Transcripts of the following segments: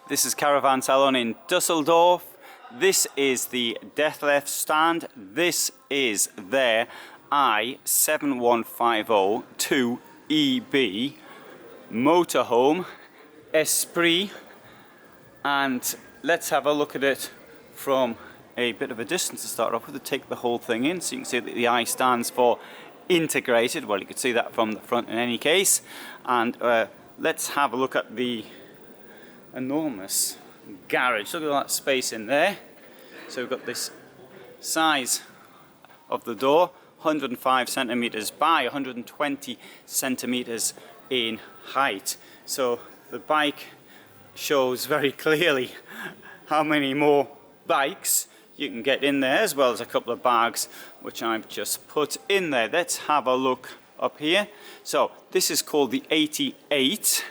This is Caravan Salon in Dusseldorf. This is the Dethleffs stand. This is their I7150 2EB motorhome Esprit, and let's have a look at it from a bit of a distance to start off with, to take the whole thing in. So you can see that the I stands for integrated. Well, you could see that from the front in any case. And let's have a look at the enormous garage. Look at that space in there. So we've got this size of the door, 105 centimeters by 120 centimeters in height. So the bike shows very clearly how many more bikes you can get in there, as well as a couple of bags which I've just put in there. Let's have a look up here. So this is called the 88.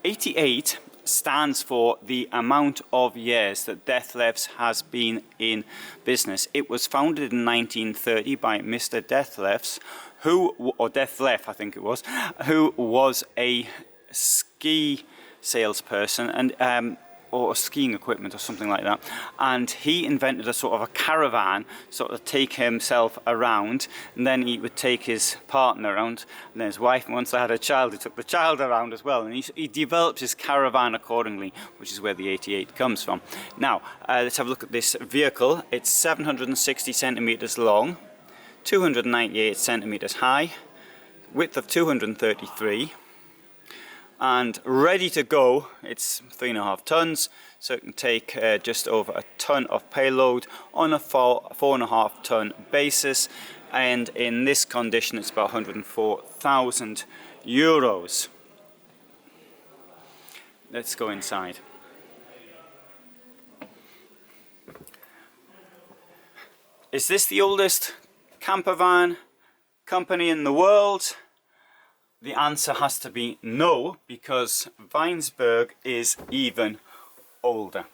88 stands for the amount of years that Dethleffs has been in business. It was founded in 1930 by Mr. Dethleffs, or Detleffs I think it was, who was a ski salesperson and or skiing equipment or something like that, and he invented a sort of a caravan, sort of take himself around, and then he would take his partner around, and then his wife, and once they had a child, he took the child around as well, and he developed his caravan accordingly, which is where the 88 comes from. Now let's have a look at this vehicle. It's 760 centimeters long, 298 centimeters high, width of 233, and ready to go. It's 3.5 tons, so it can take just over a ton of payload on a 4.5 ton basis, and in this condition it's about 104,000 euros. Let's go inside. Is this the oldest camper van company in the world? The answer has to be no, because Weinsberg is even older.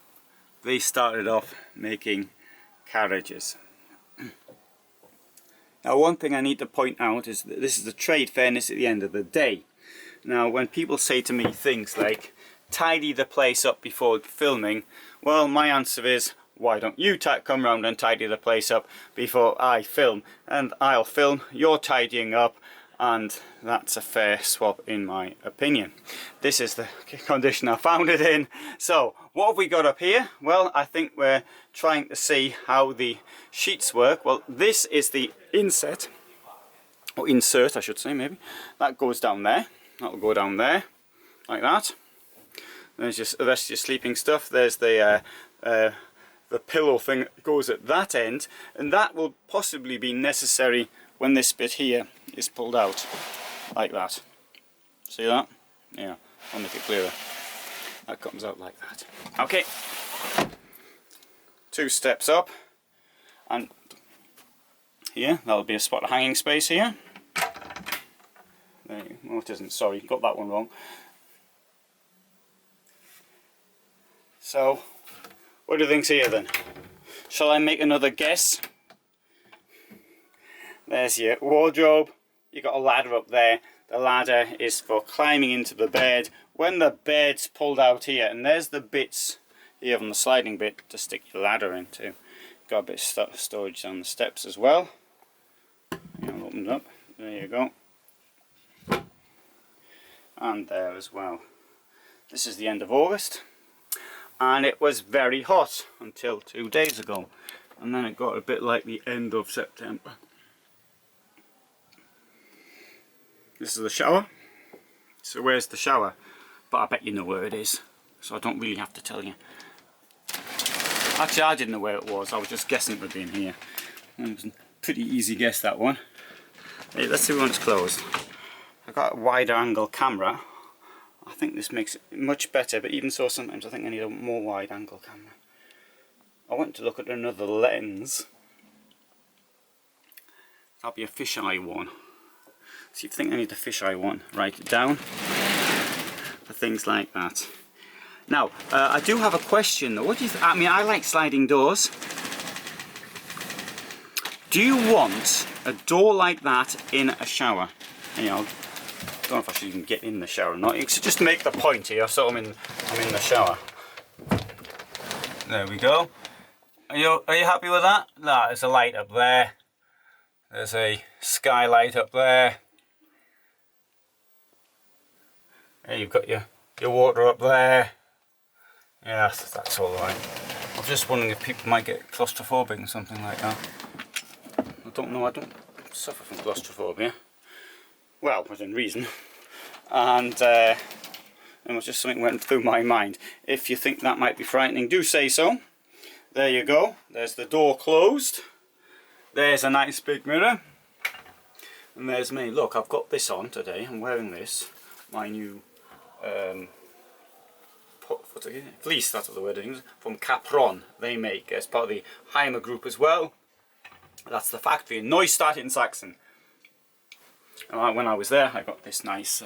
They started off making carriages. Now, one thing I need to point out is that this is the trade fairness at the end of the day. Now, when people say to me things like, tidy the place up before filming, well, my answer is, why don't you come round and tidy the place up before I film? And I'll film, you're tidying up, and that's a fair swap in my opinion. This is the condition I found it in. So what have we got up here? Well, I think we're trying to see how the sheets work. Well, this is the inset, or insert I should say, maybe. That goes down there. That'll go down there, like that. There's just the rest of your sleeping stuff. There's the pillow thing that goes at that end, and that will possibly be necessary when this bit here is pulled out, like that. See that? Yeah, I'll make it clearer. That comes out like that. Okay, 2 steps up, and here, that'll be a spot of hanging space here. There you go. Oh, it isn't, sorry, got that one wrong. So, what do you think's here then? Shall I make another guess? There's your wardrobe. You've got a ladder up there. The ladder is for climbing into the bed when the bed's pulled out here, and there's the bits here on the sliding bit to stick your ladder into. Got a bit of storage on the steps as well. I'll open it up. There you go. And there as well. This is the end of August, and it was very hot until 2 days ago, and then it got a bit like the end of September. This is the shower. So where's the shower? But I bet you know where it is, so I don't really have to tell you. Actually, I didn't know where it was. I was just guessing it would be in here. It was a pretty easy guess, that one. Hey, let's see when it's closed. I've got a wider angle camera. I think this makes it much better, but even so, sometimes I think I need a more wide angle camera. I want to look at another lens. That'll be a fisheye one. So you think I need a fisheye one, write it down for things like that. Now, I do have a question though. What do you I mean, I like sliding doors. Do you want a door like that in a shower? You know, I don't know if I should even get in the shower or not. You should just make the point here, so I'm in the shower. There we go. Are you happy with that? No, there's a light up there. There's a skylight up there. Yeah, you've got your water up there. Yeah, that's all right. I was just wondering if people might get claustrophobic and something like that. I don't know, I don't suffer from claustrophobia. Well, within reason. And it was just something went through my mind. If you think that might be frightening, do say so. There you go. There's the door closed. There's a nice big mirror. And there's me. Look, I've got this on today. I'm wearing this. My new fleece, that's what the word is, from Capron. They make as part of the Heimer group as well. That's the factory in Neustadt in Saxon. And when I was there, I got this nice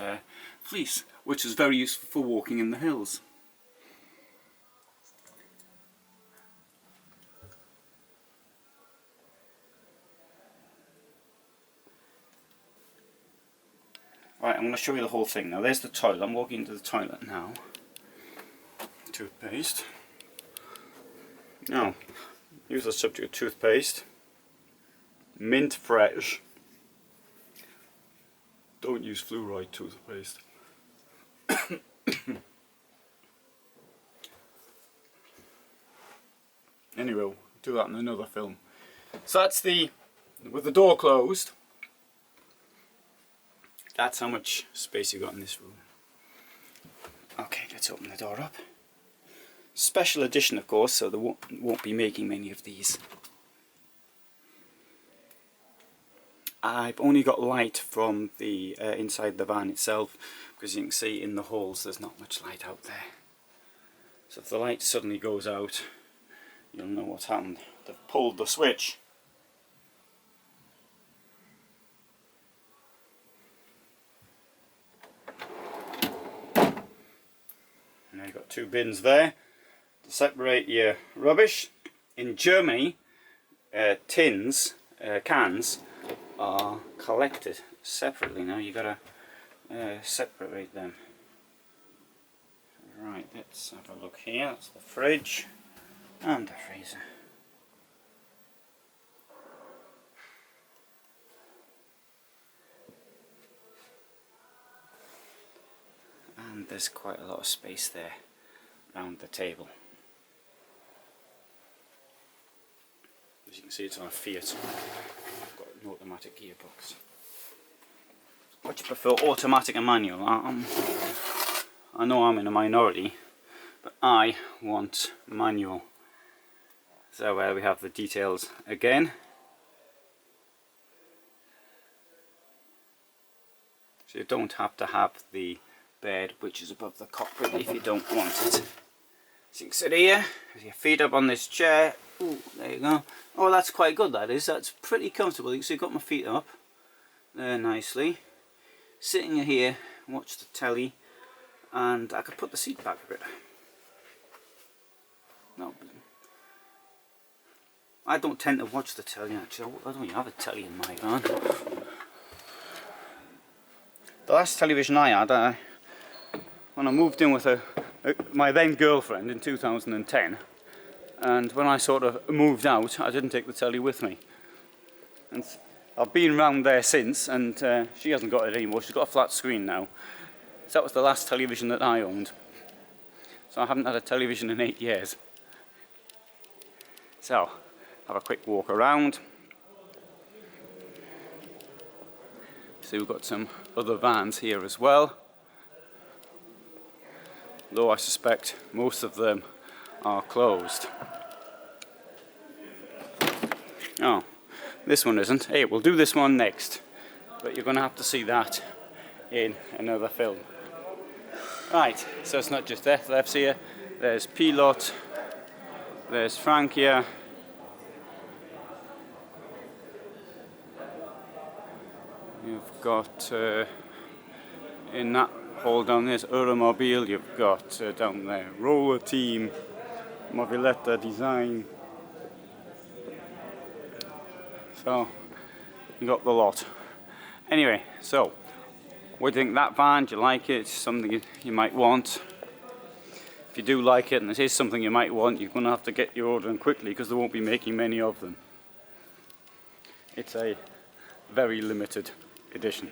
fleece, which is very useful for walking in the hills. Right, I'm going to show you the whole thing now. There's the toilet. I'm walking into the toilet now. Toothpaste. Now, use the subject of toothpaste. Mint fresh. Don't use fluoride toothpaste. Anyway, we'll do that in another film. So that's with the door closed. That's how much space you got in this room. Okay, let's open the door up. Special edition, of course, so they won't be making many of these. I've only got light from the inside the van itself, because you can see in the halls there's not much light out there. So if the light suddenly goes out, you'll know what's happened. They've pulled the switch. Now you've got two bins there to separate your rubbish. In Germany, cans are collected separately. Now you've got to separate them. Right, let's have a look here. That's the fridge and the freezer. And there's quite a lot of space there around the table. As you can see, it's on a Fiat. I've got an automatic gearbox. Which you prefer, automatic and manual? I know I'm in a minority, but I want manual. So we have the details again. So you don't have to have the bed which is above the cockpit if you don't want it. So you can sit here with your feet up on this chair. Ooh, there you go. Oh, that's quite good, that is. That's pretty comfortable. You can see I've got my feet up there nicely. Sitting here, watch the telly, and I could put the seat back a bit. No, I don't tend to watch the telly actually. I don't even have a telly in my van. The last television I had, when I moved in with my then girlfriend in 2010, and when I sort of moved out, I didn't take the telly with me. And I've been round there since, and she hasn't got it anymore. She's got a flat screen now. So that was the last television that I owned. So I haven't had a television in 8 years. So, have a quick walk around. See, we've got some other vans here as well. Though I suspect most of them are closed. Oh, this one isn't. Hey, we'll do this one next. But you're going to have to see that in another film. Right, so it's not just Dethleffs here. There's Payload. There's Frank here. You've got in that hall down there's Euromobile. You've got down there Roller Team, Mobiletta Design. So you got the lot. Anyway, so what do you think of that van? Do you like it? Something you might want? if you do like it and it is something you might want, you're going to have to get your order in quickly because they won't be making many of them. It's a very limited edition.